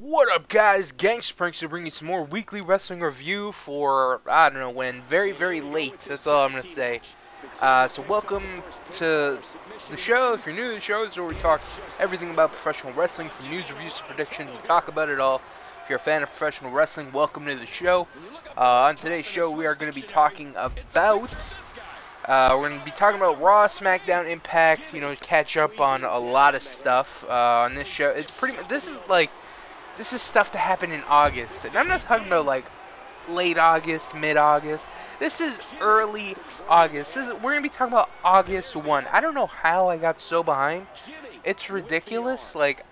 What up, guys? GangstaPranksta bringing you some more weekly wrestling review for, I don't know when, very, very late. That's all I'm going to say. So welcome to the show. If you're new to the show, this is where we talk everything about professional wrestling, from news, reviews to predictions. We talk about it all. If you're a fan of professional wrestling, welcome to the show. On today's show, we are going to be talking about... we're going to be talking about Raw, Smackdown, Impact, catch up on a lot of stuff on this show. It's pretty much, this is stuff that happened in August. And I'm not talking about, like, late August, mid-August. This is early August. We're going to be talking about August 1. I don't know how I got so behind. It's ridiculous. Like,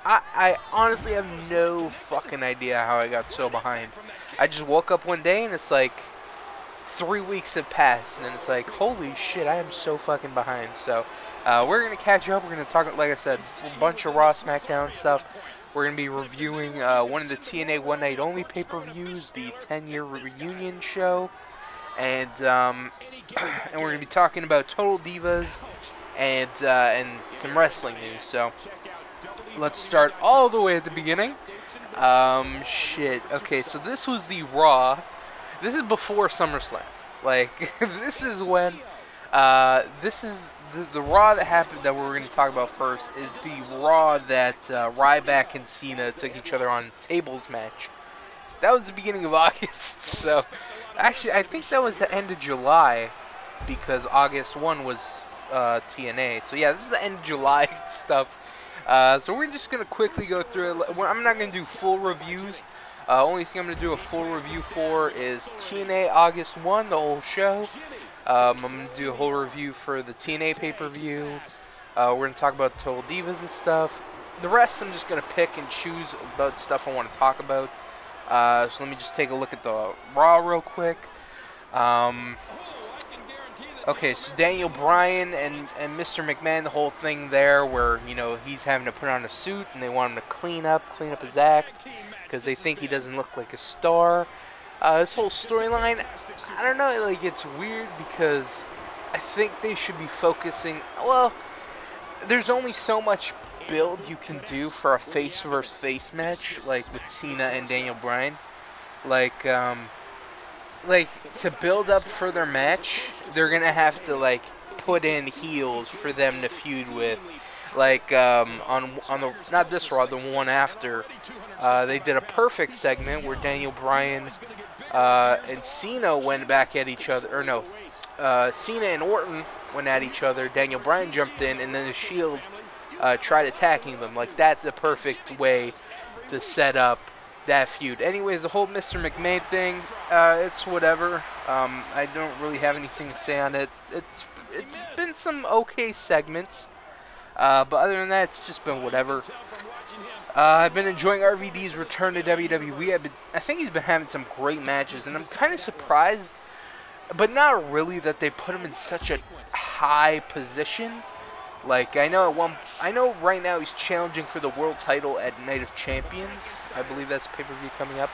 I honestly have no fucking idea how I got so behind. I just woke up one day and it's like 3 weeks have passed, and then it's like, holy shit, I am so fucking behind. So, we're going to catch up. We're going to talk, like I said, a bunch of Raw, Smackdown stuff. We're going to be reviewing one of the TNA One Night Only pay-per-views, the 10-year reunion show, and and we're going to be talking about Total Divas and some wrestling news. So, let's start all the way at the beginning. Shit. Okay, so this was the Raw. This is before SummerSlam. Like, this is when, this is the Raw that happened that we're going to talk about first is the Raw that Ryback and Cena took each other on tables match. That was the beginning of August. So, actually, I think that was the end of July because August 1 was TNA. So, yeah, this is the end of July stuff. So, we're just going to quickly go through it. I'm not going to do full reviews. Only thing I'm going to do a full review for is TNA August 1, the whole show. I'm going to do a whole review for the TNA pay-per-view. We're going to talk about Total Divas and stuff. The rest I'm just going to pick and choose about stuff I want to talk about. So let me just take a look at the Raw real quick. Okay, so Daniel Bryan and Mr. McMahon, the whole thing there where, he's having to put on a suit and they want him to clean up his act because they think he doesn't look like a star. This whole storyline, I don't know, like, it's weird because I think they should be focusing, well, there's only so much build you can do for a face versus face match, like with Cena and Daniel Bryan. Like, to build up for their match, they're gonna have to, like, put in heels for them to feud with. Like, on the, not this Raw, the one after, they did a perfect segment where Daniel Bryan and Cena went back at each other, or no, Cena and Orton went at each other, Daniel Bryan jumped in, and then the Shield tried attacking them. Like, that's a perfect way to set up that feud. Anyways, the whole Mr. McMahon thing, it's whatever. I don't really have anything to say on it. It's been some okay segments. But other than that, it's just been whatever. I've been enjoying RVD's return to WWE. I think he's been having some great matches, and I'm kind of surprised, but not really, that they put him in such a high position. Like, I know right now he's challenging for the world title at Night of Champions. I believe that's pay-per-view coming up.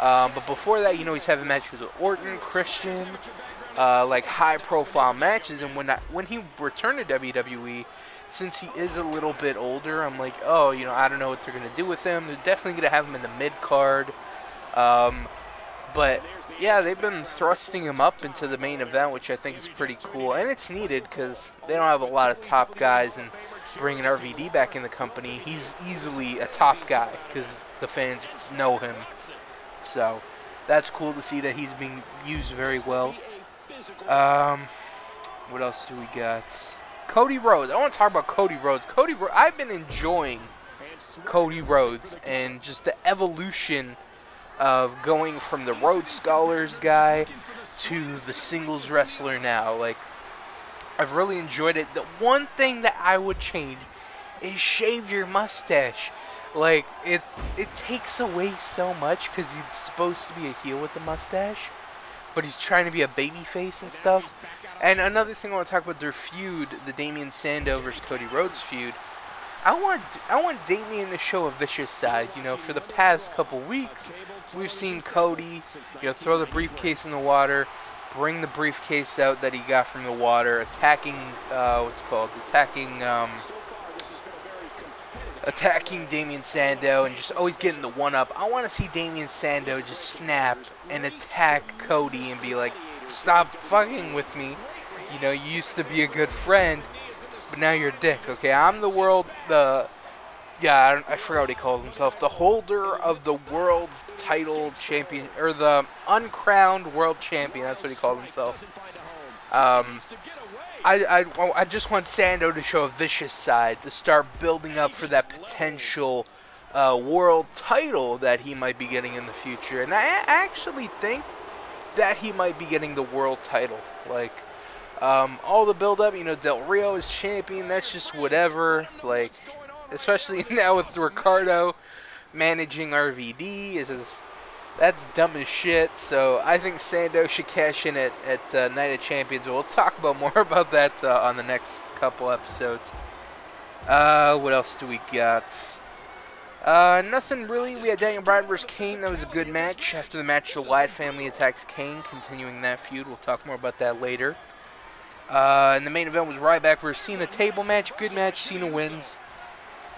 But before that, he's having matches with Orton, Christian, like high-profile matches. And when he returned to WWE, since he is a little bit older, I'm like, oh, I don't know what they're going to do with him. They're definitely going to have him in the mid-card. But, yeah, they've been thrusting him up into the main event, which I think is pretty cool. And it's needed because they don't have a lot of top guys. And bringing RVD back in the company, he's easily a top guy because the fans know him. So, that's cool to see that he's being used very well. What else do we got? Cody Rhodes. I want to talk about Cody Rhodes. I've been enjoying Cody Rhodes and just the evolution of going from the Rhodes Scholars guy to the singles wrestler now. Like, I've really enjoyed it. The one thing that I would change is shave your mustache. Like, it takes away so much because he's supposed to be a heel with the mustache, but he's trying to be a babyface and stuff. And another thing I want to talk about, their feud, the Damien Sandow versus Cody Rhodes feud. I want Damien to show a vicious side. For the past couple weeks, we've seen Cody, throw the briefcase in the water, bring the briefcase out that he got from the water, attacking attacking Damien Sandow and just always getting the one-up. I want to see Damien Sandow just snap and attack Cody and be like, stop fucking with me. You know, you used to be a good friend, but now you're a dick, okay? I'm the world, I forgot what he calls himself. The holder of the world's title champion, or the uncrowned world champion. That's what he called himself. I just want Sandow to show a vicious side, to start building up for that potential world title that he might be getting in the future. And I actually think that he might be getting the world title. Like, all the build-up, you know, Del Rio is champion, that's just whatever. Like, especially now with Ricardo managing RVD, that's dumb as shit. So I think Sandow should cash in at Night of Champions. We'll talk about more about that on the next couple episodes. What else do we got? Nothing really. We had Daniel Bryan versus Kane. That was a good match. After the match, the Wyatt family attacks Kane, continuing that feud. We'll talk more about that later. And the main event was Ryback versus Cena table match. Good match. Cena wins.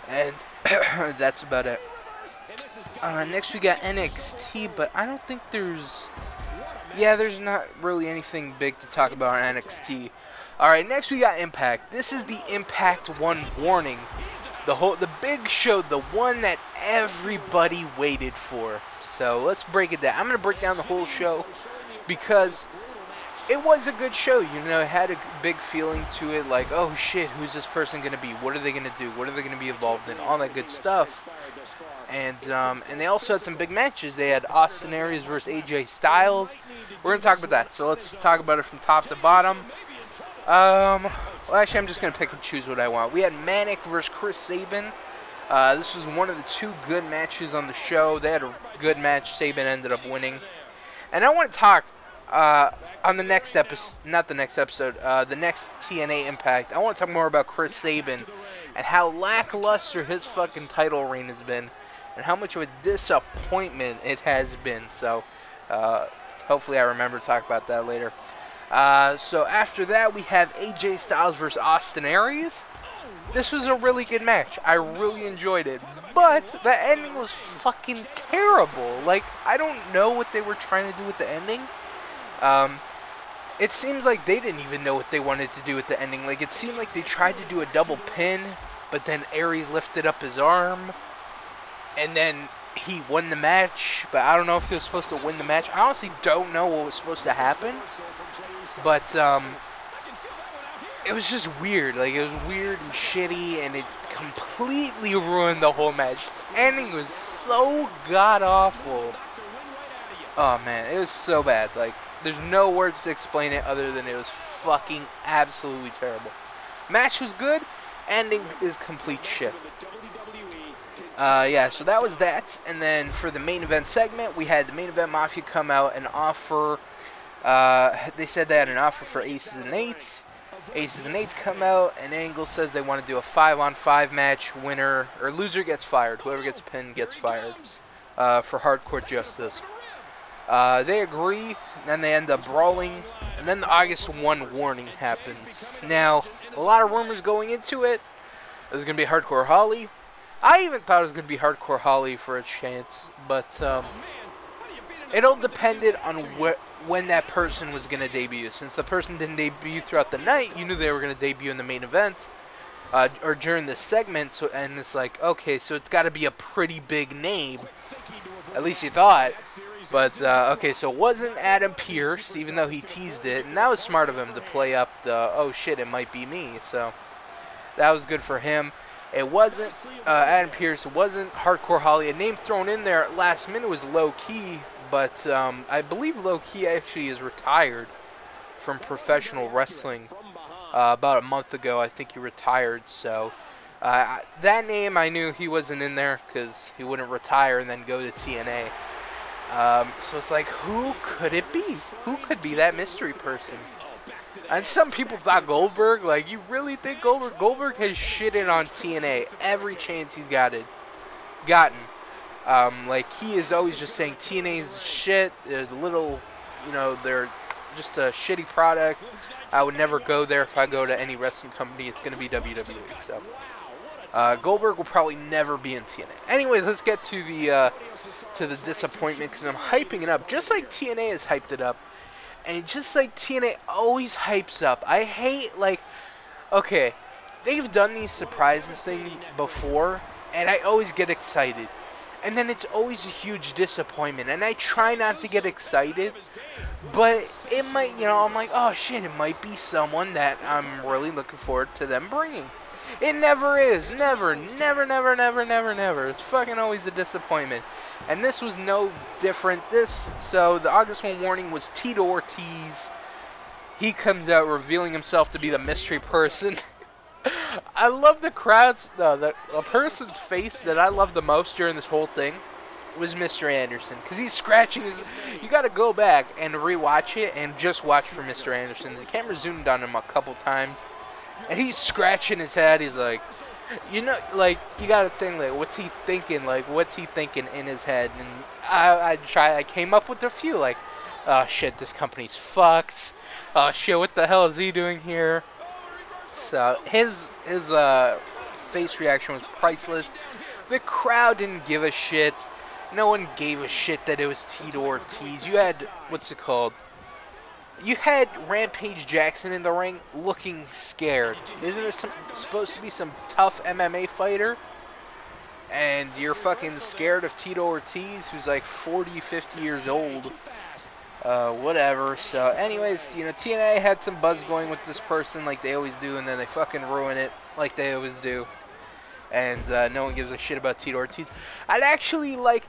And that's about it. Next we got NXT, but I don't think there's not really anything big to talk about on NXT. Alright, next we got Impact. This is the Impact 1 warning. The big show, the one that everybody waited for. So let's break it down. I'm going to break down the whole show because it was a good show. You know, it had a big feeling to it, like, oh shit, who's this person going to be? What are they going to do? What are they going to be involved in? All that good stuff. And they also had some big matches. They had Austin Aries versus AJ Styles. We're going to talk about that. So let's talk about it from top to bottom. Well, actually, I'm just going to pick and choose what I want. We had Manic versus Chris Sabin. This was one of the two good matches on the show. They had a good match. Sabin ended up winning. And I want to talk on the next episode, not the next episode, the next TNA Impact. I want to talk more about Chris Sabin and how lackluster his fucking title reign has been and how much of a disappointment it has been. So, hopefully I remember to talk about that later. So after that, we have AJ Styles versus Austin Aries. This was a really good match. I really enjoyed it. But the ending was fucking terrible. Like, I don't know what they were trying to do with the ending. It seems like they didn't even know what they wanted to do with the ending. Like, it seemed like they tried to do a double pin, but then Aries lifted up his arm, and then he won the match. But I don't know if he was supposed to win the match. I honestly don't know what was supposed to happen. But, it was just weird. Like, it was weird and shitty, and it completely ruined the whole match. The ending was so god-awful. Oh, man, it was so bad. Like, there's no words to explain it other than it was fucking absolutely terrible. Match was good. Ending is complete shit. Yeah, so that was that. And then for the main event segment, we had the Main Event Mafia come out and offer... they said they had an offer for Aces and Eights. Aces and Eights come out, and Angle says they want to do a 5-on-5 match. Winner or loser gets fired. Whoever gets pinned gets fired for Hardcore Justice. They agree, then they end up brawling, and then the August 1 warning happens. Now, a lot of rumors going into it. It was going to be Hardcore Holly. I even thought it was going to be Hardcore Holly for a chance, but it all depended on when that person was going to debut. Since the person didn't debut throughout the night, you knew they were going to debut in the main event or during this segment. So, and it's like, okay, so it's got to be a pretty big name. At least you thought. But, okay, so it wasn't Adam Pearce, even though he teased it. And that was smart of him to play up the, oh shit, it might be me. So that was good for him. It wasn't Adam Pearce. It wasn't Hardcore Holly. A name thrown in there at last minute was Low Key. But I believe Low Key actually is retired from professional wrestling about a month ago. I think he retired. So that name, I knew he wasn't in there because he wouldn't retire and then go to TNA. So it's like, who could it be? Who could be that mystery person? And some people thought Goldberg. Like, you really think Goldberg? Goldberg has shitted on TNA every chance he's gotten. Like, he is always just saying TNA's shit. They're little, you know, they're just a shitty product. I would never go there. If I go to any wrestling company, it's going to be WWE. So, Goldberg will probably never be in TNA. Anyways, let's get to the disappointment, because I'm hyping it up just like TNA has hyped it up, and just like TNA always hypes up. I hate, like, okay, they've done these surprises thing before, and I always get excited, and then it's always a huge disappointment, and I try not to get excited, but it might, I'm like, oh shit, it might be someone that I'm really looking forward to them bringing. It never is. Never. It's fucking always a disappointment. And this was no different. So the August 1 warning was Tito Ortiz. He comes out revealing himself to be the mystery person. I love the crowd's, the person's face that I love the most during this whole thing was Mr. Anderson. Because he's scratching his, you gotta go back and rewatch it and just watch for Mr. Anderson. The camera zoomed on him a couple times. And he's scratching his head. He's like, you gotta think, like, what's he thinking? Like, what's he thinking in his head? And I came up with a few, like, oh shit, this company's fucked. Oh shit, what the hell is he doing here? So his face reaction was priceless. The crowd didn't give a shit. No one gave a shit that it was Tito Ortiz. You had, what's it called? You had Rampage Jackson in the ring looking scared. Isn't this supposed to be some tough MMA fighter? And you're fucking scared of Tito Ortiz, who's like 40, 50 years old. Whatever. So, anyways, TNA had some buzz going with this person like they always do, and then they fucking ruin it like they always do. And no one gives a shit about Tito Ortiz. I'd actually like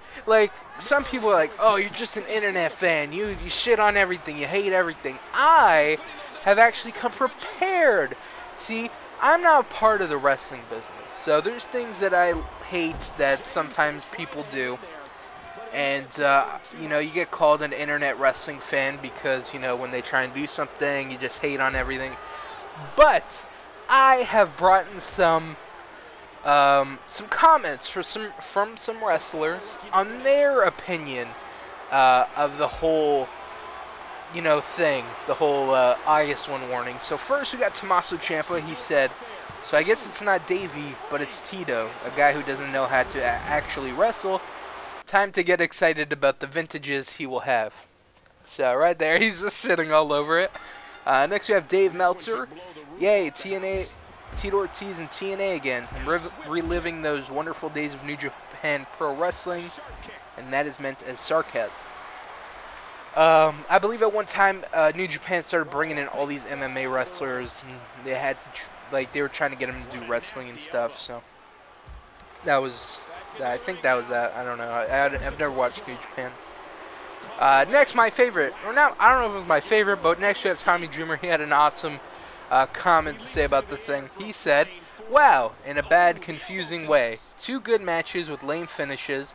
some people are like, oh, you're just an internet fan. You shit on everything. You hate everything. I have actually come prepared. See, I'm not a part of the wrestling business, so there's things that I hate that sometimes people do. And, you get called an internet wrestling fan because, when they try and do something, you just hate on everything. But I have brought in some comments from some wrestlers on their opinion of the whole, thing, the whole August 1 warning. So first we got Tommaso Ciampa. He said, so I guess it's not Davey, but it's Tito, a guy who doesn't know how to actually wrestle. Time to get excited about the vintages he will have. So right there, he's just sitting all over it. Next we have Dave Meltzer. Yay, TNA. Tito Ortiz and TNA again. I'm reliving those wonderful days of New Japan Pro Wrestling, and that is meant as sarcasm. I believe at one time New Japan started bringing in all these MMA wrestlers, and they had to they were trying to get them to do wrestling and stuff. So that was, I think that was that. I don't know. I've never watched New Japan. Next, my favorite, or not, I don't know if it was my favorite, but next we have Tommy Dreamer. He had an awesome comment to say about the thing. He said, wow, in a bad, confusing way. 2 good matches with lame finishes.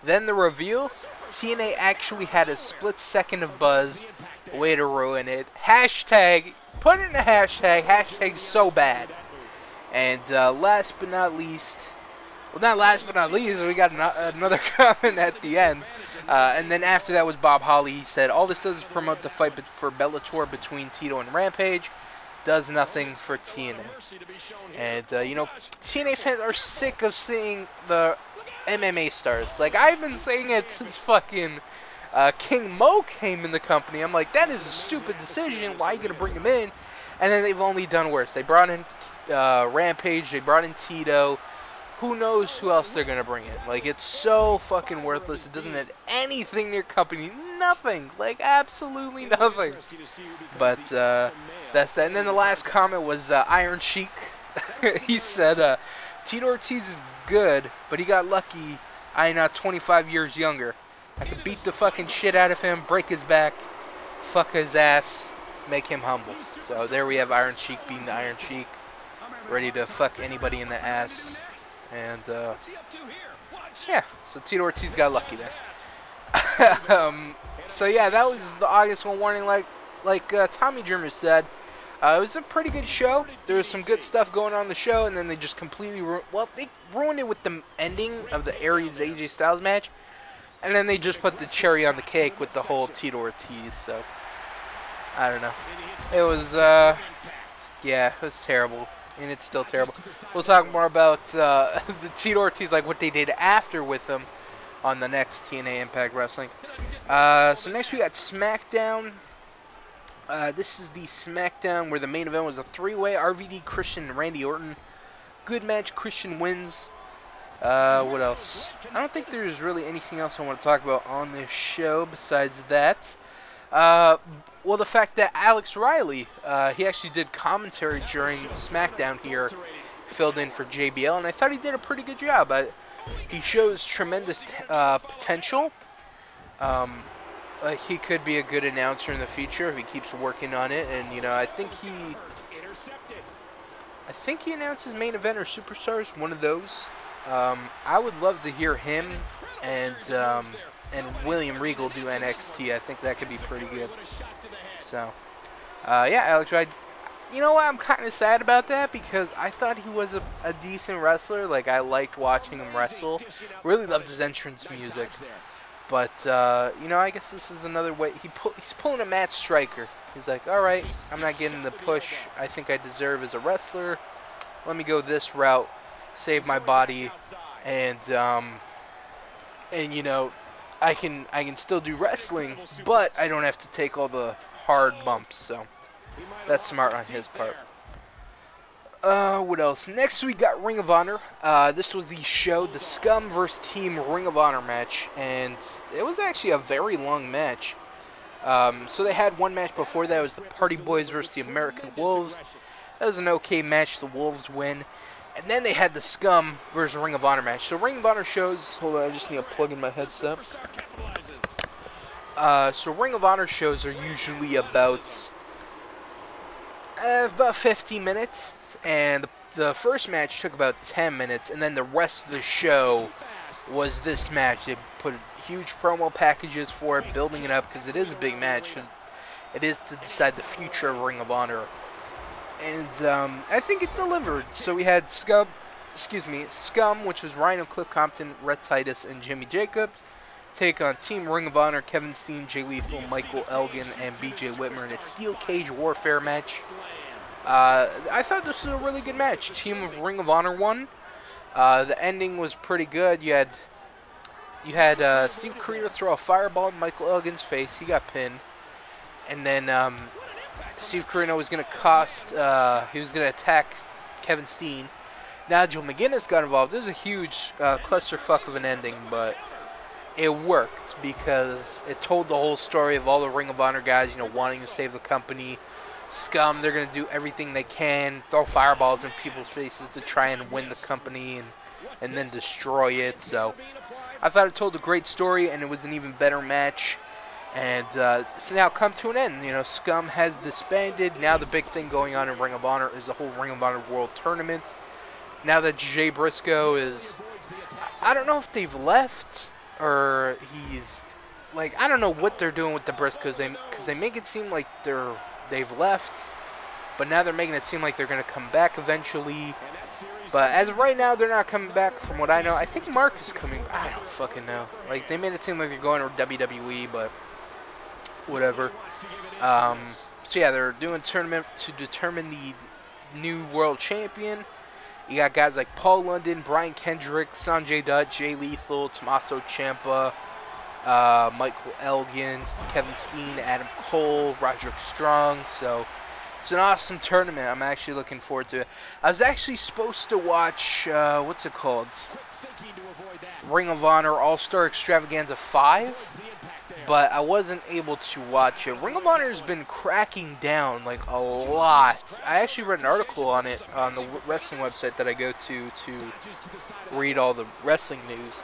Then the reveal, TNA actually had a split second of buzz. Way to ruin it. Hashtag, put it in a hashtag so bad. And last but not least, well, not last but not least, we got another comment at the end. And then after that was Bob Holly. He said, all this does is promote the fight for Bellator between Tito and Rampage. Does nothing for TNA. And, TNA fans are sick of seeing the MMA stars. Like, I've been saying it since fucking King Mo came in the company. I'm like, that is a stupid decision. Why are you going to bring him in? And then they've only done worse. They brought in Rampage. They brought in Tito. Who knows who else they're going to bring in? Like, it's so fucking worthless. It doesn't add anything to your company. Nothing. Like, absolutely nothing. But, that's that. And then the last comment was Iron Sheik. He said, Tito Ortiz is good, but he got lucky. I am now 25 years younger. I could beat the fucking shit out of him, break his back, fuck his ass, make him humble. So there we have Iron Sheik being the Iron Sheik. Ready to fuck anybody in the ass. And, yeah, so Tito Ortiz got lucky there. So, yeah, that was the August 1 warning, like Tommy Dreamer said. It was a pretty good show. There was some good stuff going on in the show, and then they just completely they ruined it with the ending of the Aries AJ Styles match. And then they just put the cherry on the cake with the whole Tito Ortiz, so I don't know. It was, yeah, it was terrible. and it's still terrible. We'll talk more about the Tito Ortiz, like what they did after with them on the next TNA Impact Wrestling. So next we got SmackDown. This is the SmackDown where the main event was a three-way RVD, Christian, and Randy Orton. Good match. Christian wins. What else? I don't think there's really anything else I want to talk about on this show besides that. Well, the fact that Alex Riley, he actually did commentary during SmackDown here, filled in for JBL, and I thought he did a pretty good job. He shows tremendous potential. Like he could be a good announcer in the future if he keeps working on it, and I think he announces main event or superstars, one of those. I would love to hear him and William Regal do NXT. I think that could be pretty good. So, yeah, Alex Wright. You know what? I'm kind of sad about that because I thought he was a decent wrestler. Like, I liked watching him wrestle. Really loved his entrance music. But, I guess this is another way. He's pulling a Matt Striker. He's like, all right, I'm not getting the push I think I deserve as a wrestler. Let me go this route, save my body, and I can still do wrestling, but I don't have to take all the hard bumps. So that's smart on his part. What else? Next we got Ring of Honor. This was the show, the Scum vs. Team Ring of Honor match, and it was actually a very long match. So they had one match before that. It was the Party Boys versus the American Wolves. That was an okay match. The Wolves win. And then they had the Scum versus Ring of Honor match. So Ring of Honor shows... Hold on, I just need to plug in my headset. So Ring of Honor shows are usually about 15 minutes. And the first match took about 10 minutes. And then the rest of the show was this match. They put huge promo packages for it, building it up, because it is a big match. And it is to decide the future of Ring of Honor. And I think it delivered. So we had Scum, which was Rhino, Cliff Compton, Rhett Titus, and Jimmy Jacobs, take on Team Ring of Honor, Kevin Steen, Jay Lethal, Michael Elgin, and BJ Whitmer in a Steel Cage Warfare match. I thought this was a really good match. Team of Ring of Honor won. The ending was pretty good. You had Steve Corino throw a fireball in Michael Elgin's face. He got pinned. And then Steve Corino was going to he was going to attack Kevin Steen. Nigel McGuinness got involved. It was a huge clusterfuck of an ending, but it worked because it told the whole story of all the Ring of Honor guys, wanting to save the company. Scum, they're going to do everything they can, throw fireballs in people's faces to try and win the company and then destroy it. So I thought it told a great story, and it was an even better match. And it's now come to an end. Scum has disbanded. Now the big thing going on in Ring of Honor is the whole Ring of Honor World Tournament. Now that Jay Briscoe is... I don't know if they've left or he's... I don't know what they're doing with the Briscoes. Because they make it seem like they've left. But now they're making it seem like they're going to come back eventually. But as of right now, they're not coming back from what I know. I think Mark is coming. I don't fucking know. They made it seem like they're going to WWE, but... whatever. So yeah, they're doing a tournament to determine the new world champion. You got guys like Paul London, Brian Kendrick, Sanjay Dutt, Jay Lethal, Tommaso Ciampa, Michael Elgin, Kevin Steen, Adam Cole, Roderick Strong. So it's an awesome tournament. I'm actually looking forward to it. I was actually supposed to watch what's it called? Ring of Honor All-Star Extravaganza 5. But I wasn't able to watch it. Ring of Honor has been cracking down a lot. I actually read an article on it on the wrestling website that I go to read all the wrestling news.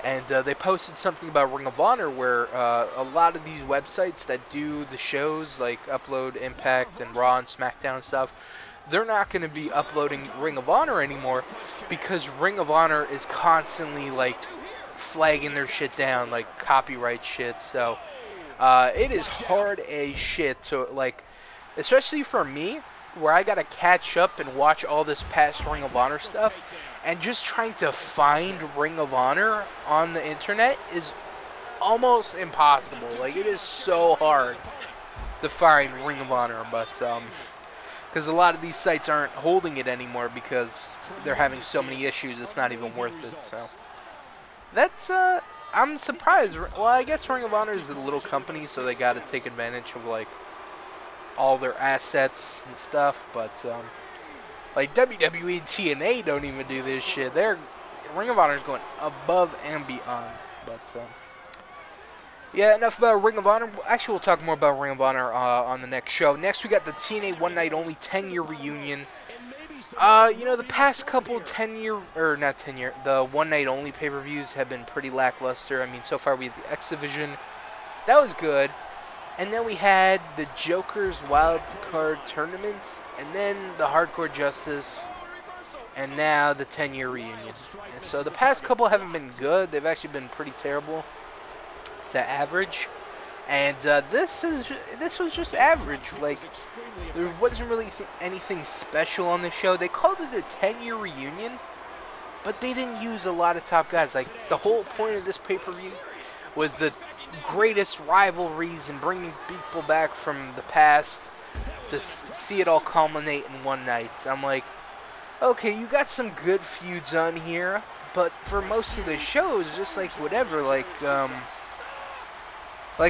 And they posted something about Ring of Honor where a lot of these websites that do the shows, upload Impact and Raw and SmackDown and stuff, they're not going to be uploading Ring of Honor anymore because Ring of Honor is constantly flagging their shit down, copyright shit. So it is hard as shit to especially for me, where I gotta catch up and watch all this past Ring of Honor stuff, and just trying to find Ring of Honor on the internet is almost impossible. It is so hard to find Ring of Honor. But because a lot of these sites aren't holding it anymore because they're having so many issues. It's not even worth it. So that's I'm surprised. Well, I guess Ring of Honor is a little company, so they got to take advantage of like all their assets and stuff. But like WWE and TNA don't even do this shit. Ring of Honor is going above and beyond. But yeah, enough about Ring of Honor. Actually, we'll talk more about Ring of Honor on the next show. Next, we got the TNA One Night Only 10-year reunion. You know, the past couple the One Night Only pay-per-views have been pretty lackluster. I mean, so far we had the X Division. That was good. And then we had the Joker's Wild Card Tournament. And then the Hardcore Justice. And now the 10-year reunion. And so the past couple haven't been good. They've actually been pretty terrible to average. And this was just average. Like, there wasn't really anything special on the show. They called it a 10-year reunion, but they didn't use a lot of top guys. Like, the whole point of this pay-per-view was the greatest rivalries and bringing people back from the past to see it all culminate in one night. I'm like, okay, you got some good feuds on here, but for most of the show, it's just like whatever. Like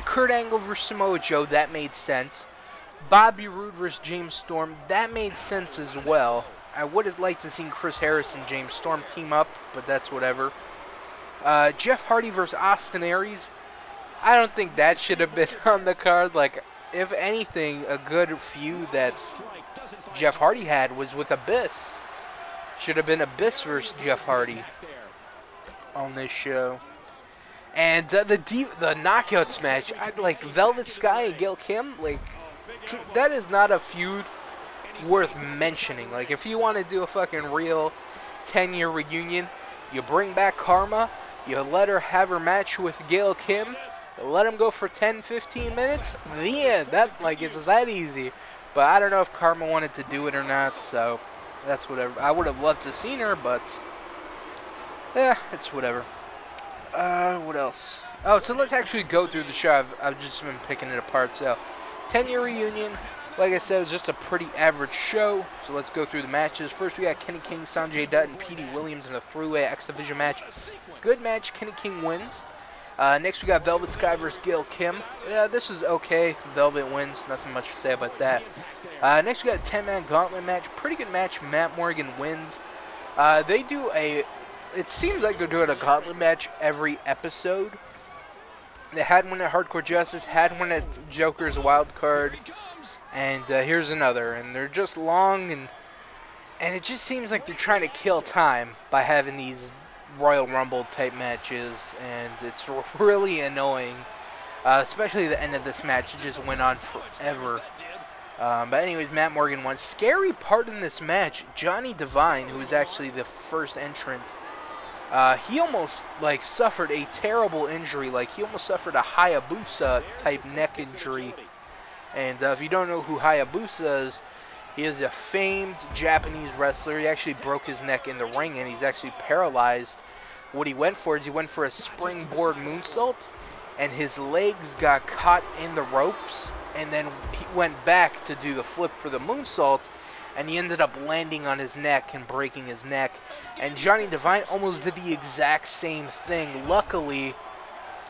Kurt Angle versus Samoa Joe, that made sense. Bobby Roode versus James Storm, that made sense as well. I would have liked to see Chris Harris and James Storm team up, but that's whatever. Jeff Hardy versus Austin Aries, I don't think that should have been on the card. Like, if anything, a good feud that Jeff Hardy had was with Abyss. Should have been Abyss versus Jeff Hardy on this show. And the knockouts match, like Velvet Sky and Gail Kim, like that is not a feud worth mentioning. Like, if you want to do a fucking real 10-year reunion, you bring back Karma, you let her have her match with Gail Kim, let them go for 10-15 minutes, the end. That, like, it's that easy. But I don't know if Karma wanted to do it or not, so that's whatever. I would have loved to have seen her, but yeah, it's whatever. What else? Oh, so let's actually go through the show. I've just been picking it apart. So, 10-year reunion. Like I said, it was just a pretty average show. So let's go through the matches. First, we got Kenny King, Sanjay Dutt, and Petey Williams in a three-way X Division match. Good match. Kenny King wins. Next, we got Velvet Sky versus Gail Kim. Yeah, this is okay. Velvet wins. Nothing much to say about that. Next, we got a 10-man gauntlet match. Pretty good match. Matt Morgan wins. They do a... It seems like they're doing a gauntlet match every episode. They had one at Hardcore Justice, had one at Joker's Wild Card, and here's another. And they're just long, and it just seems like they're trying to kill time by having these Royal Rumble type matches, and it's really annoying. Especially the end of this match, it just went on forever. But anyways, Matt Morgan won. Scary part in this match, Johnny Devine, who was actually the first entrant, he almost, like, suffered a terrible injury. Like, he almost suffered a Hayabusa-type neck injury. And if you don't know who Hayabusa is, he is a famed Japanese wrestler. He actually broke his neck in the ring, and he's actually paralyzed. What he went for is he went for a springboard moonsault, and his legs got caught in the ropes, and then he went back to do the flip for the moonsault, and he ended up landing on his neck and breaking his neck. And Johnny Devine almost did the exact same thing. Luckily,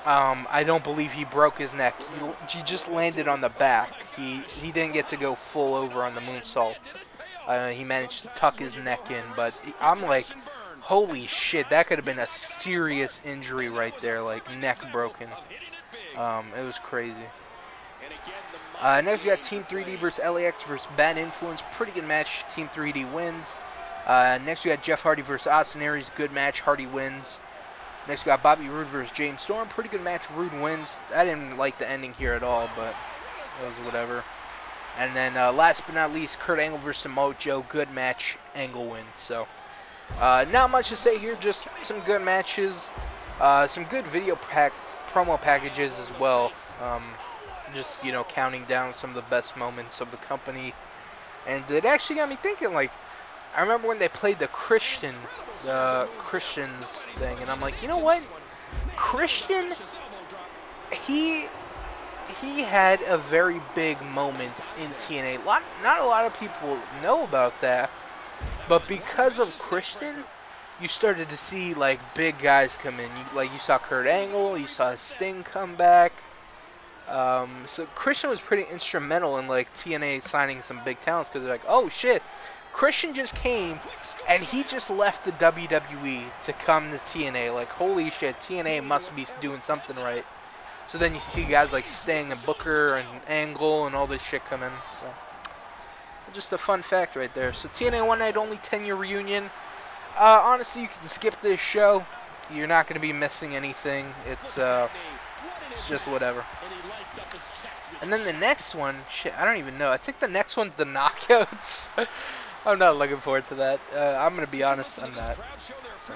I don't believe he broke his neck. He just landed on the back. He didn't get to go full over on the moonsault. He managed to tuck his neck in. But I'm like, holy shit, that could have been a serious injury right there. Like, neck broken. It was crazy. Next we got Team 3D versus LAX versus Bad Influence. Pretty good match. Team 3D wins. Next we got Jeff Hardy versus Austin Aries. Good match. Hardy wins. Next we got Bobby Roode versus James Storm. Pretty good match. Roode wins. I didn't like the ending here at all, but it was whatever. And then last but not least, Kurt Angle versus Samoa Joe. Good match. Angle wins. So not much to say here. Just some good matches. Some good video promo packages as well. Just, you know, counting down some of the best moments of the company. And it actually got me thinking, like, I remember when they played the Christians thing, and I'm like, you know what? Christian, he he had a very big moment in TNA. Not a lot of people know about that, but because of Christian, you started to see like big guys come in. You saw Kurt Angle, you saw Sting come back. So Christian was pretty instrumental in like TNA signing some big talents because they're like, oh shit, Christian just came and he just left the WWE to come to TNA. Like, holy shit, TNA must be doing something right. So then you see guys like Sting and Booker and Angle and all this shit come in. So just a fun fact right there. So TNA One Night Only 10-year reunion. Honestly, you can skip this show. You're not going to be missing anything. It's just whatever. And then the next one, shit, I don't even know. I think the next one's the Knockouts. I'm not looking forward to that. I'm going to be honest on that. So.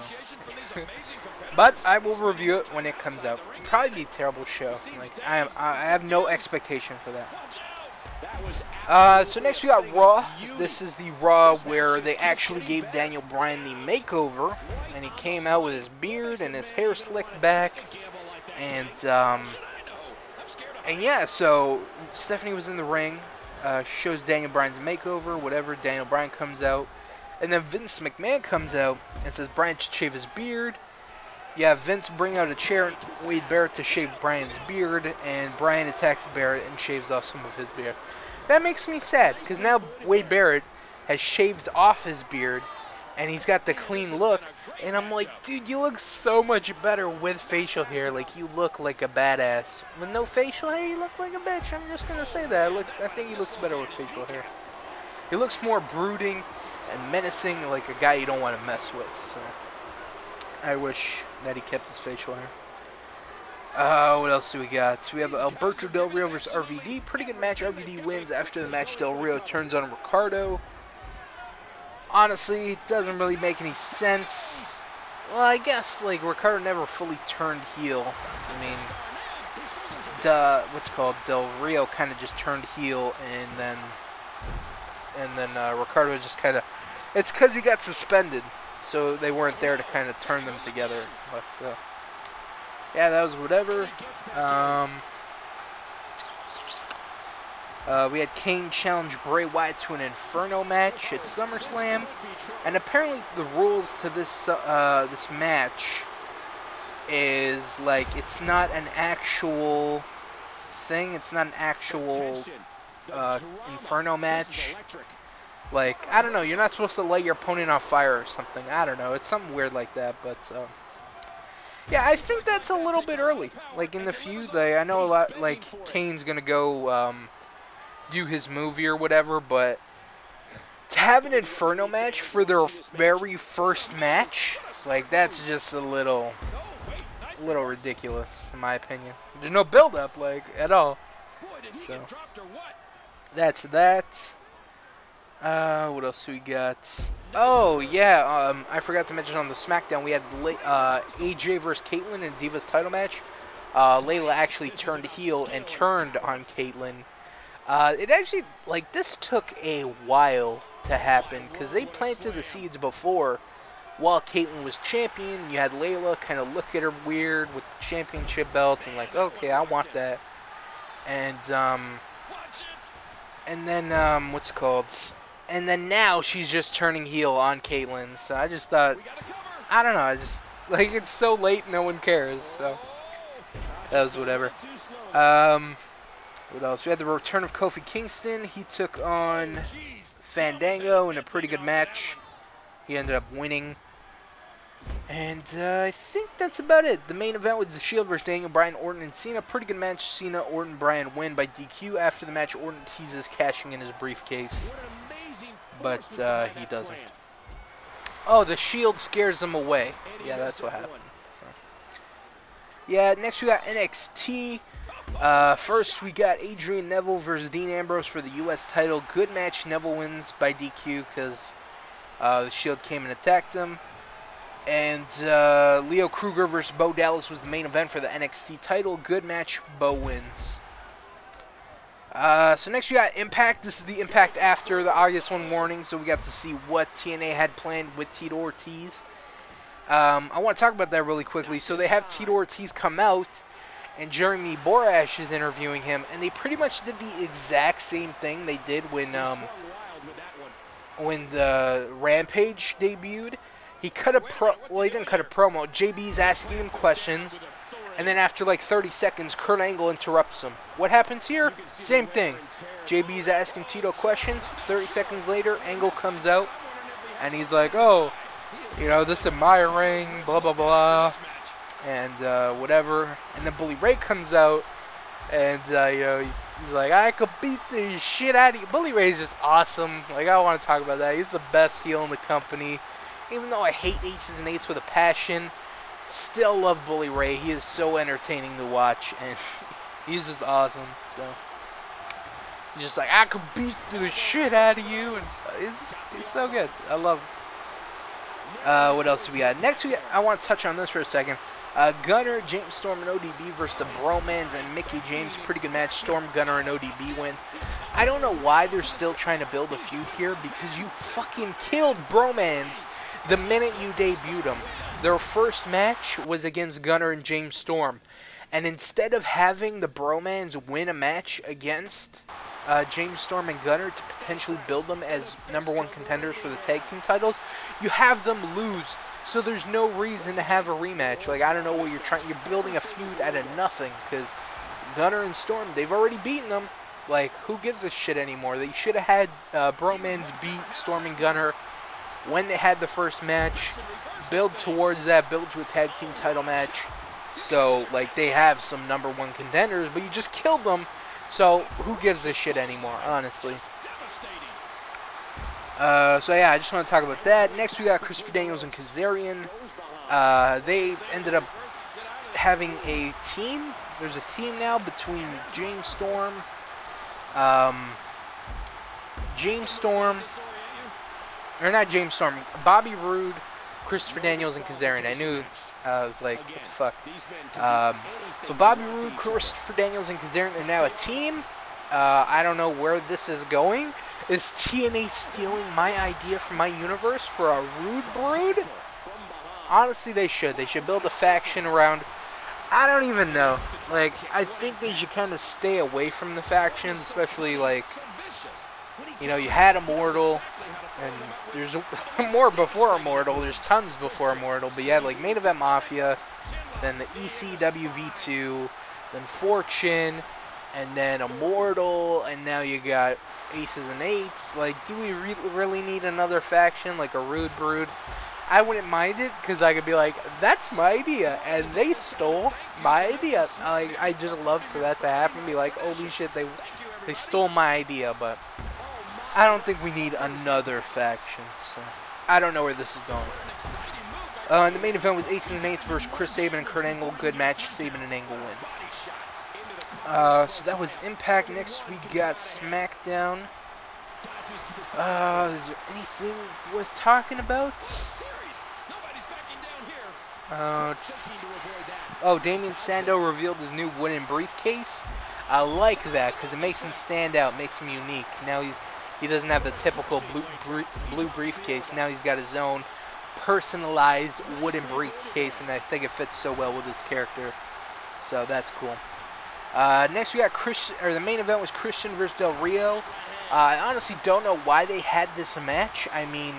But I will review it when it comes out. It'll probably be a terrible show. Like I have no expectation for that. So next we got Raw. This is the Raw where they actually gave Daniel Bryan the makeover, and he came out with his beard and his hair slicked back, and yeah. So Stephanie was in the ring, shows Daniel Bryan's makeover, whatever. Daniel Bryan comes out, and then Vince McMahon comes out and says Bryan should shave his beard. Yeah, Vince bring out a chair, Wade Barrett to shave Bryan's beard, and Bryan attacks Barrett and shaves off some of his beard. That makes me sad, because now Wade Barrett has shaved off his beard, and he's got the clean look, and I'm like, dude, you look so much better with facial hair. Like, you look like a badass. With no facial hair, you look like a bitch. I'm just going to say that. I think he looks better with facial hair. He looks more brooding and menacing, like a guy you don't want to mess with, so I wish that he kept his facial hair. What else do we got? We have Alberto Del Rio versus RVD. Pretty good match. RVD wins. After the match, Del Rio turns on Ricardo. Honestly, it doesn't really make any sense. Well, I guess, like, Ricardo never fully turned heel. I mean, Del Rio kind of just turned heel, and then Ricardo just kind of... It's because he got suspended. So they weren't there to kind of turn them together. But, yeah, that was whatever. We had Kane challenge Bray Wyatt to an Inferno match at SummerSlam. And apparently the rules to this this match is, like, it's not an actual thing. It's not an actual Inferno match. Like, I don't know, you're not supposed to light your opponent on fire or something. I don't know, it's something weird like that, but, yeah, I think that's a little bit early. Like, in the feud, I know a lot, like, Kane's gonna go, do his movie or whatever, but to have an Inferno match for their very first match, like, that's just a little ridiculous, in my opinion. There's no build-up, like, at all. So, that's that. What else do we got? Oh, yeah, I forgot to mention on the SmackDown, we had AJ versus Caitlyn in Divas title match. Layla actually turned heel and turned on Caitlyn. It actually, like, this took a while to happen, because they planted the seeds before. While Caitlyn was champion, you had Layla kind of look at her weird with the championship belt, and like, okay, I want that. And then, what's it called? And then now she's just turning heel on Caitlyn. So I just thought, I don't know, I just, like, it's so late, no one cares. So that was whatever. What else? We had the return of Kofi Kingston. He took on Fandango in a pretty good match. He ended up winning. And I think that's about it. The main event was The Shield versus Daniel Bryan, Orton, and Cena. Pretty good match. Cena, Orton, Bryan win by DQ. After the match, Orton teases cashing in his briefcase. But he doesn't. Oh, The Shield scares him away. Yeah, that's what happened. So. Yeah, next we got NXT. First, we got Adrian Neville versus Dean Ambrose for the U.S. title. Good match. Neville wins by DQ because The Shield came and attacked him. And Leo Kruger versus Bo Dallas was the main event for the NXT title. Good match. Bo wins. So next we got Impact. This is the Impact after the August 1 warning. So we got to see what TNA had planned with Tito Ortiz. I want to talk about that really quickly. So they have Tito Ortiz come out and Jeremy Borash is interviewing him, and they pretty much did the exact same thing they did when the Rampage debuted. He cut a he didn't cut a promo. JB's asking him questions, and then after like 30 seconds, Kurt Angle interrupts him. What happens here? Same thing. JB's asking Tito questions. 30 seconds later, Angle comes out, and he's like, "Oh, you know, this is my ring, blah blah blah, and whatever." And then Bully Ray comes out, and you know, he's like, "I could beat the shit out of you." Bully Ray's just awesome. Like, I want to talk about that. He's the best heel in the company. Even though I hate Aces and Eights with a passion, still love Bully Ray. He is so entertaining to watch, and he's just awesome. So he's just like, "I could beat the shit out of you," and he's so good. I love him. What else do we got? Next, I want to touch on this for a second. Gunner, James Storm, and ODB versus the Bromans and Mickey James. Pretty good match. Storm, Gunner, and ODB wins. I don't know why they're still trying to build a feud here, because you fucking killed Bromans the minute you debuted them. Their first match was against Gunner and James Storm. And instead of having the Bromans win a match against James Storm and Gunner to potentially build them as #1 contenders for the tag team titles, you have them lose. So there's no reason to have a rematch. Like, I don't know what you're trying. You're building a feud out of nothing, because Gunner and Storm, they've already beaten them. Like, who gives a shit anymore? They should have had Bromans beat Storm and Gunner when they had the first match. Build towards that. Build to a tag team title match. So, like, they have some #1 contenders, but you just killed them. So, who gives a shit anymore, honestly? So yeah, I just want to talk about that. Next, we got Christopher Daniels and Kazarian. They ended up having a team. There's a team now between James Storm, or not James Storm, Bobby Roode, Christopher Daniels, and Kazarian. I knew, I was like, what the fuck? So Bobby Roode, Christopher Daniels, and Kazarian are now a team. I don't know where this is going. Is TNA stealing my idea from my universe for a Rude Brood? Honestly, they should. They should build a faction around... I don't even know. Like, I think they should kind of stay away from the factions, especially, like... You know, you had Immortal, and there's more before Immortal. There's tons before Immortal, but you had, like, Main Event Mafia, then the ECW V2, then Fortune, and then Immortal, and now you got Aces and Eights. Like, do we really need another faction, like a Rude Brood? I wouldn't mind it, because I could be like, that's my idea, and they stole my idea. Like, I just love for that to happen, be like, holy shit, they stole my idea, but I don't think we need another faction, so I don't know where this is going. And the main event was Aces and Eights versus Chris Sabin and Kurt Angle. Good match. Sabin and Angle win. So that was Impact. Next we got Smackdown. Is there anything worth talking about? Oh, Damien Sandow revealed his new wooden briefcase. I like that because it makes him stand out, makes him unique. Now he doesn't have the typical blue briefcase. Now he's got his own personalized wooden briefcase, and I think it fits so well with his character. So that's cool. Next we got the main event was Christian versus Del Rio. I honestly don't know why they had this match. I mean,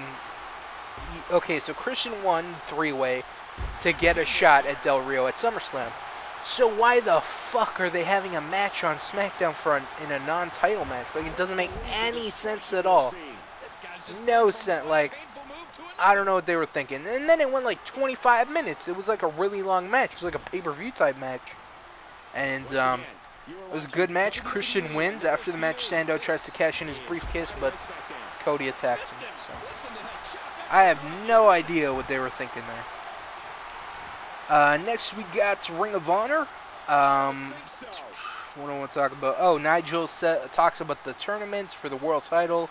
okay, so Christian won 3-way to get a shot at Del Rio at SummerSlam. So why the fuck are they having a match on SmackDown in a non-title match? Like, it doesn't make any sense at all. No sense. Like, I don't know what they were thinking. And then it went like 25 minutes. It was like a really long match. It was like a pay-per-view type match. And it was a good match. Christian wins. After the match, Sandow tries to cash in his briefcase, but Cody attacks him. So I have no idea what they were thinking there. Next we got Ring of Honor. What do I want to talk about? Oh, Nigel talks about the tournaments for the world title.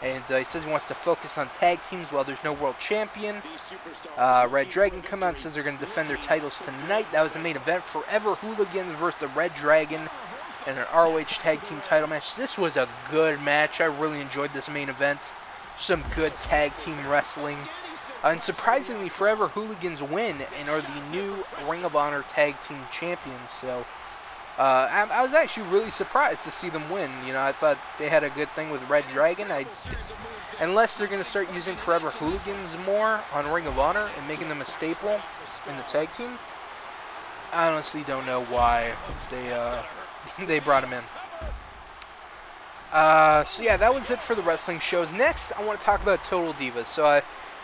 And he says he wants to focus on tag teams while there's no world champion. Red Dragon come out and says they're going to defend their titles tonight. That was the main event. Forever Hooligans versus the Red Dragon in an ROH tag team title match. This was a good match. I really enjoyed this main event. Some good tag team wrestling. And surprisingly, Forever Hooligans win and are the new Ring of Honor Tag Team Champions. So I was actually really surprised to see them win. You know, I thought they had a good thing with Red Dragon. Unless they're going to start using Forever Hooligans more on Ring of Honor and making them a staple in the tag team, I honestly don't know why they brought him in. So yeah, that was it for the wrestling shows. Next, I want to talk about Total Divas. So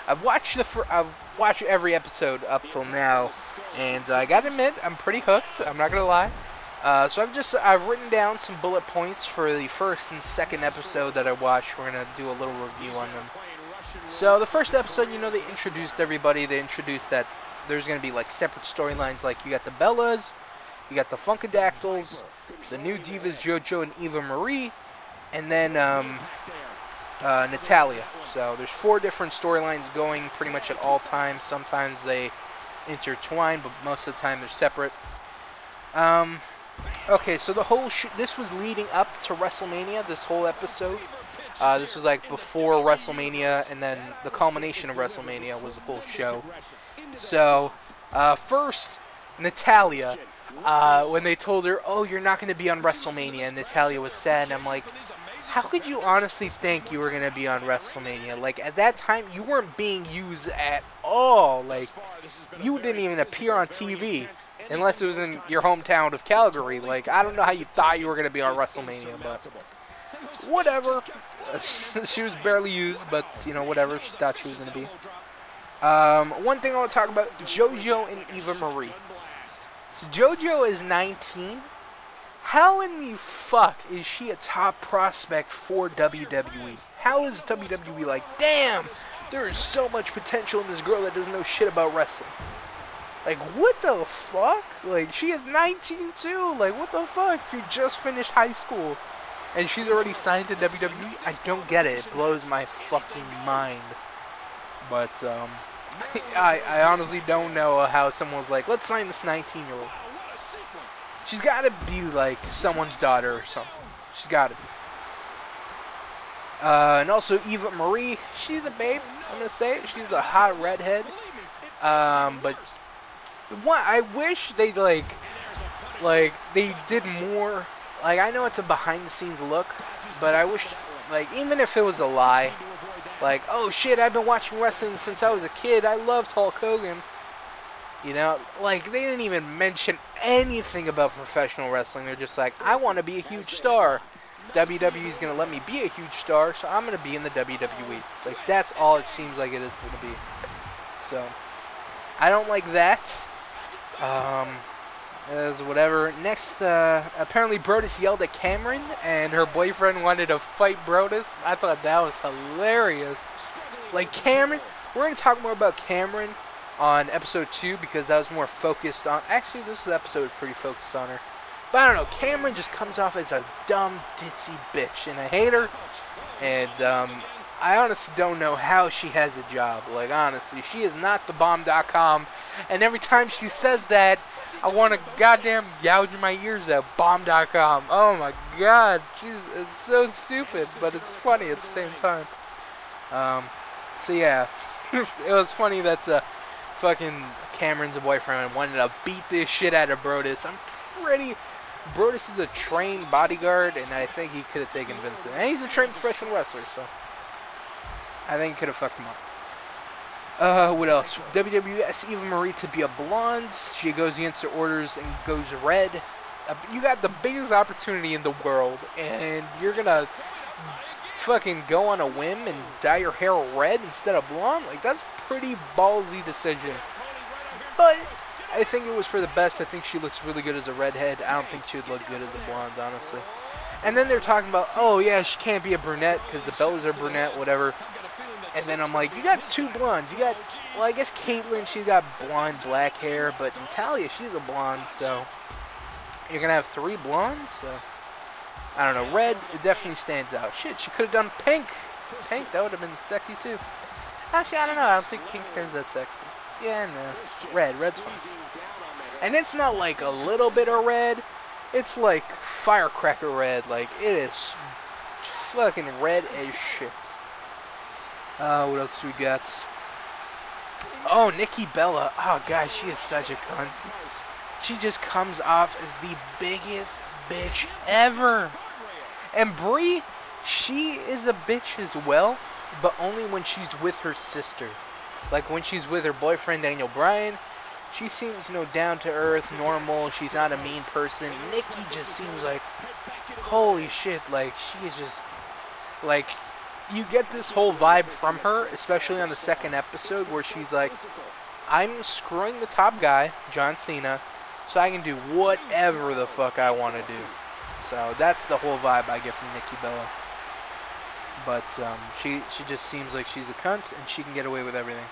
I've watched every episode up till now, and I gotta admit, I'm pretty hooked. I'm not gonna lie. So I've written down some bullet points for the first and second episode that I watched. We're gonna do a little review on them. So the first episode, you know, they introduced everybody. They introduced that there's gonna be like separate storylines. Like you got the Bellas, you got the Funkadactyls, the new Divas JoJo and Eva Marie, and then Natalia. So there's 4 different storylines going pretty much at all times. Sometimes they intertwine, but most of the time they're separate. Okay, so this was leading up to WrestleMania, this whole episode. This was like before WrestleMania, and then the culmination of WrestleMania was the whole show. So, first, Natalia, when they told her, oh, you're not going to be on WrestleMania, and Natalia was sad, and I'm like, how could you honestly think you were going to be on WrestleMania? Like, at that time, you weren't being used at all. Like, you didn't even appear on TV, unless it was in your hometown of Calgary. Like, I don't know how you thought you were going to be on WrestleMania, but whatever. She was barely used, but, you know, whatever. She thought she was going to be. One thing I want to talk about, JoJo and Eva Marie. So, JoJo is 19. How in the fuck is she a top prospect for WWE? How is WWE like, damn, there is so much potential in this girl that doesn't know shit about wrestling? Like, what the fuck? Like, she is 19 too. Like, what the fuck? She just finished high school and she's already signed to WWE? I don't get it. It blows my fucking mind. But, I honestly don't know how someone was like, let's sign this 19-year-old. She's got to be like someone's daughter or something. She's got to be. And also Eva Marie, she's a babe. I'm gonna say it. She's a hot redhead. But what I wish they like they did more. Like, I know it's a behind-the-scenes look, but I wish, like, even if it was a lie, like, oh shit, I've been watching wrestling since I was a kid. I loved Hulk Hogan. You know, like, they didn't even mention anything about professional wrestling. They're just like, I want to be a huge star. WWE's going to let me be a huge star, so I'm going to be in the WWE. Like, that's all it seems like it is going to be. So, I don't like that. As whatever. Next, apparently Brodus yelled at Cameron, and her boyfriend wanted to fight Brodus. I thought that was hilarious. Like, Cameron, we're going to talk more about Cameron on episode 2, because that was more focused on, actually this episode pretty focused on her, but I don't know, Cameron just comes off as a dumb ditzy bitch, and I hate her, and I honestly don't know how she has a job. Like, honestly, she is not the bomb.com, and every time she says that, I want to goddamn gouge my ears out. Bomb.com, oh my god, jeez, it's so stupid, but it's funny at the same time. So yeah, it was funny that fucking Cameron's boyfriend wanted to beat this shit out of Brodus. Brodus is a trained bodyguard, and I think he could have taken Vincent. And he's a trained professional wrestler, so I think he could have fucked him up. What else? WWE asks Eva Marie to be a blonde. She goes against their orders and goes red. You got the biggest opportunity in the world, and you're gonna fucking go on a whim and dye your hair red instead of blonde? Like, that's pretty ballsy decision, but I think it was for the best. I think she looks really good as a redhead. I don't think she would look good as a blonde, honestly. And then they're talking about, oh yeah, she can't be a brunette because the Bellas are brunette, whatever. And then I'm like, you got 2 blondes. You got, well, I guess Caitlyn, she's got blonde, black hair, but Natalia, she's a blonde, so you're gonna have 3 blondes. So I don't know. Red, it definitely stands out. Shit, she could have done pink. Pink, that would have been sexy too. Actually, I don't know. I don't think pink hair is that sexy. Yeah, no. Red's fine. And it's not like a little bit of red. It's like firecracker red. Like, it is fucking red as shit. What else do we got? Oh, Nikki Bella. Oh, guys, she is such a cunt. She just comes off as the biggest bitch ever. And Brie, she is a bitch as well, but only when she's with her sister. Like when she's with her boyfriend Daniel Bryan, she seems, down to earth, normal. She's not a mean person. Nikki just seems like, holy shit, like she is just, like, you get this whole vibe from her, especially on the second episode where she's like, I'm screwing the top guy, John Cena, so I can do whatever the fuck I want to do. So that's the whole vibe I get from Nikki Bella. But she just seems like she's a cunt and she can get away with everything.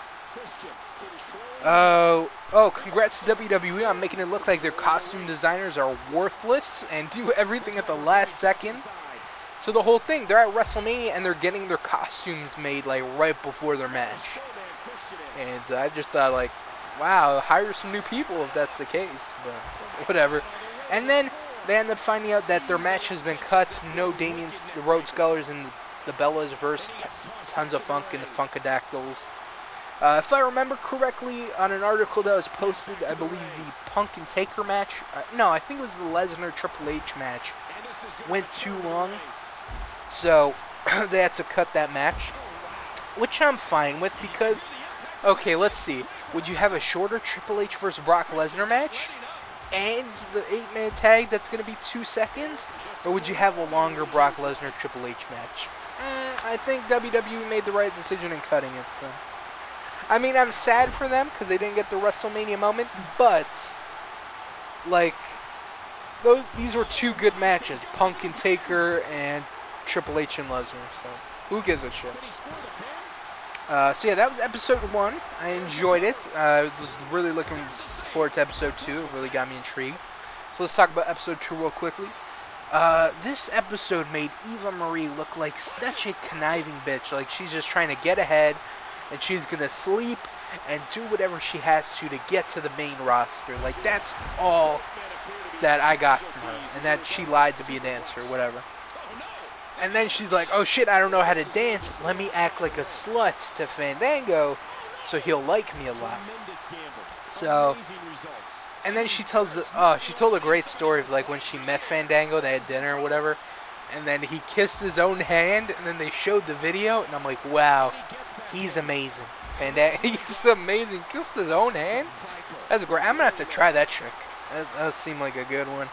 Congrats to WWE on making it look like their costume designers are worthless and do everything at the last second. So the whole thing, they're at WrestleMania and they're getting their costumes made like right before their match. And I just thought like, wow, hire some new people if that's the case, but whatever. And then they end up finding out that their match has been cut. No Damian, the Rhodes Scullers and the Bellas versus Tons of Funk and the Funkadactyls. If I remember correctly, on an article that was posted, I believe the Punk and Taker match, no, I think it was the Lesnar Triple H match, went too long. So they had to cut that match, which I'm fine with because, okay, let's see. Would you have a shorter Triple H versus Brock Lesnar match and the 8-man tag that's going to be 2 seconds? Or would you have a longer Brock Lesnar Triple H match? I think WWE made the right decision in cutting it. So, I mean, I'm sad for them because they didn't get the WrestleMania moment, but like these were two good matches, Punk and Taker and Triple H and Lesnar. So who gives a shit? So yeah, that was episode 1. I enjoyed it. I was really looking forward to episode 2. It really got me intrigued. So let's talk about episode 2 real quickly. This episode made Eva Marie look like such a conniving bitch. Like she's just trying to get ahead, and she's gonna sleep and do whatever she has to get to the main roster. Like that's all that I got from her, and that she lied to be a dancer or whatever. And then she's like, oh shit, I don't know how to dance. Let me act like a slut to Fandango so he'll like me a lot. So, and then she told a great story of like when she met Fandango, they had dinner or whatever, and then he kissed his own hand, and then they showed the video, and I'm like, wow, he's amazing. Fandango, he's amazing. Kissed his own hand? That's great. I'm gonna have to try that trick. That seemed like a good one.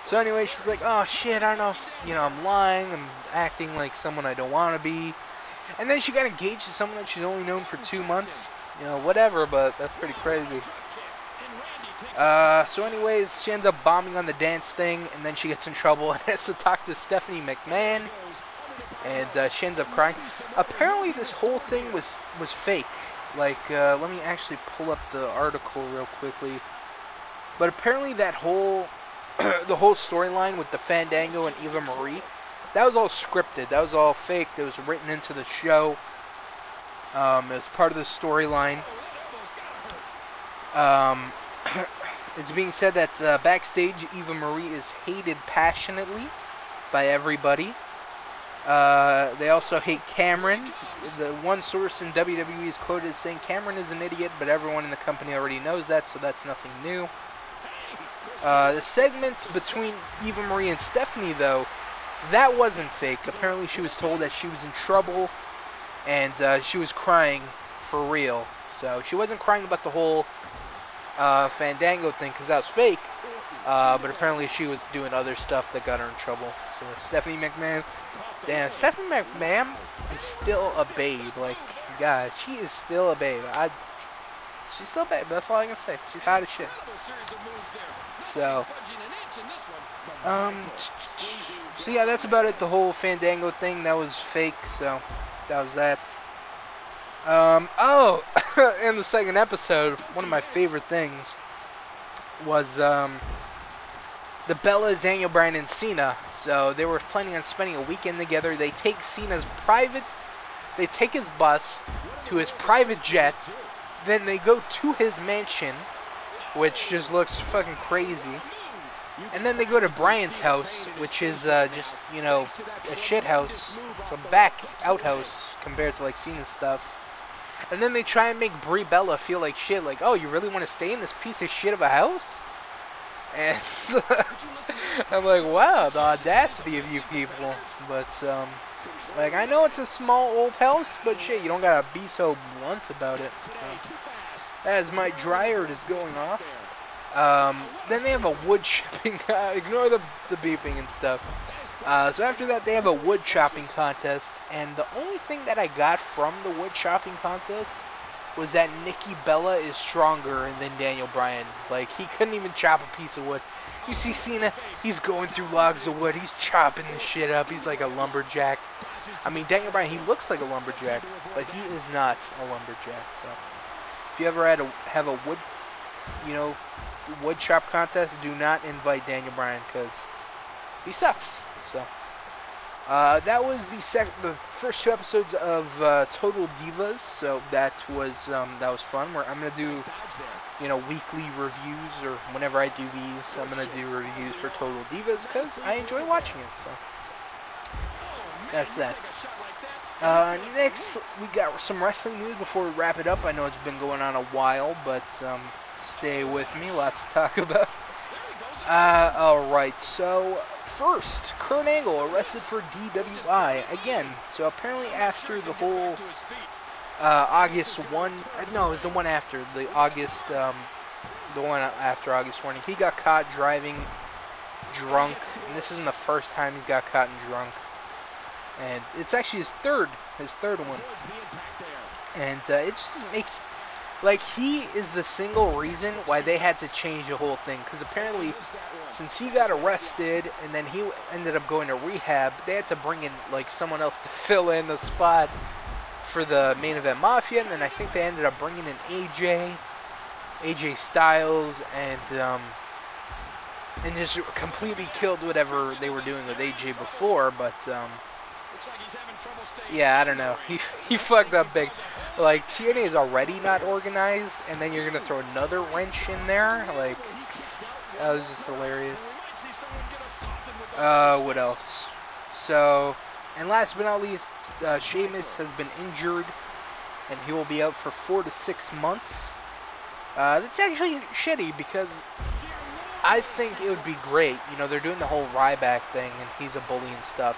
So anyway, she's like, oh shit, I don't know if, I'm lying, I'm acting like someone I don't want to be. And then she got engaged to someone that she's only known for 2 months. Whatever, but that's pretty crazy. So anyways, she ends up bombing on the dance thing, and then she gets in trouble and has to talk to Stephanie McMahon. And she ends up crying. Apparently this whole thing was fake. Like, let me actually pull up the article real quickly. But apparently that whole... the whole storyline with the Fandango and Eva Marie, that was all scripted. That was all fake. It was written into the show. It was part of the storyline. It's being said that backstage, Eva Marie is hated passionately by everybody. They also hate Cameron. The one source in WWE is quoted as saying Cameron is an idiot, but everyone in the company already knows that, so that's nothing new. The segment between Eva Marie and Stephanie, though, that wasn't fake. Apparently she was told that she was in trouble, and she was crying for real. So she wasn't crying about the whole Fandango thing, because that was fake. But apparently she was doing other stuff that got her in trouble. So Stephanie McMahon, damn, Stephanie McMahon is still a babe. Like, God, she is still a babe. She's still a babe, that's all I can say. She's hot as shit. So, so yeah, that's about it. The whole Fandango thing, that was fake, so that was that. In the second episode, one of my favorite things was, the Bellas, Daniel Bryan, and Cena. So they were planning on spending a weekend together. They take they take his bus to his private jet. Then they go to his mansion, which just looks fucking crazy. And then they go to Bryan's house, which is just, a shit house. It's a back outhouse compared to like Cena's stuff. And then they try and make Brie Bella feel like shit. Like, oh, you really want to stay in this piece of shit of a house? And I'm like, wow, the audacity of you people. But, like, I know it's a small old house, but shit, you don't gotta be so blunt about it. So, as my dryer is going off, then they have a wood chopping, ignore the beeping and stuff. So after that, they have a wood chopping contest, and the only thing that I got from the wood chopping contest was that Nikki Bella is stronger than Daniel Bryan. Like, he couldn't even chop a piece of wood. You see Cena, he's going through logs of wood, he's chopping the shit up, he's like a lumberjack. I mean, Daniel Bryan, he looks like a lumberjack, but he is not a lumberjack. So, if you ever have a wood, wood chop contest, do not invite Daniel Bryan, because he sucks. So, that was the first 2 episodes of Total Divas. So that was fun. Where I'm gonna do, weekly reviews, or whenever I do these, I'm gonna do reviews for Total Divas because I enjoy watching it. So that's that. Next, we got some wrestling news before we wrap it up. I know it's been going on a while, but stay with me. Lots to talk about. Alright, so first, Kurt Angle arrested for DWI again. So apparently after the whole August 1, no, it was the one after, the one after August 1, he got caught driving drunk, and this isn't the first time he's got caught and drunk. And it's actually his third one. And it just makes, like, he is the single reason why they had to change the whole thing. Because apparently, since he got arrested and then he ended up going to rehab, they had to bring in, like, someone else to fill in the spot for the main event Mafia. And then I think they ended up bringing in AJ Styles, and just completely killed whatever they were doing with AJ before. But yeah, I don't know. He fucked up big. Like, TNA is already not organized, and then you're gonna throw another wrench in there. Like, that was just hilarious. What else? So, and last but not least, Sheamus has been injured, and he will be out for 4 to 6 months. That's actually shitty because I think it would be great. They're doing the whole Ryback thing, and he's a bully and stuff.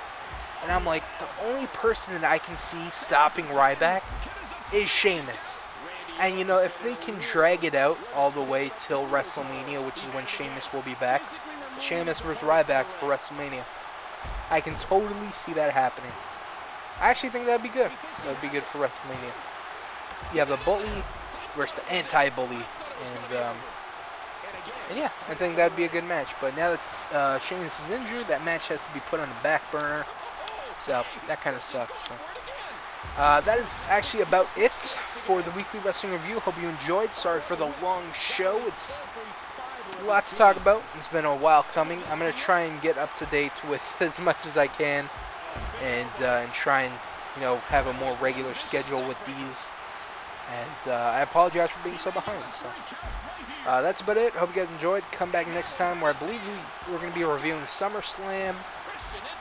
And I'm like, the only person that I can see stopping Ryback is Sheamus. And, if they can drag it out all the way till WrestleMania, which is when Sheamus will be back, Sheamus versus Ryback for WrestleMania, I can totally see that happening. I actually think that would be good. That would be good for WrestleMania. You have the bully versus the anti-bully. And yeah, I think that would be a good match. But now that Sheamus is injured, that match has to be put on the back burner. So, that kind of sucks. So. That is actually about it for the weekly wrestling review. Hope you enjoyed. Sorry for the long show. It's lots to talk about. It's been a while coming. I'm going to try and get up to date with as much as I can, and try and have a more regular schedule with these. And I apologize for being so behind. So that's about it. Hope you guys enjoyed. Come back next time where I believe we're going to be reviewing SummerSlam.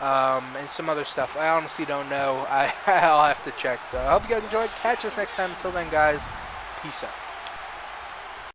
And some other stuff. I honestly don't know. I'll have to check. So I hope you guys enjoyed. Catch us next time. Until then, guys, peace out.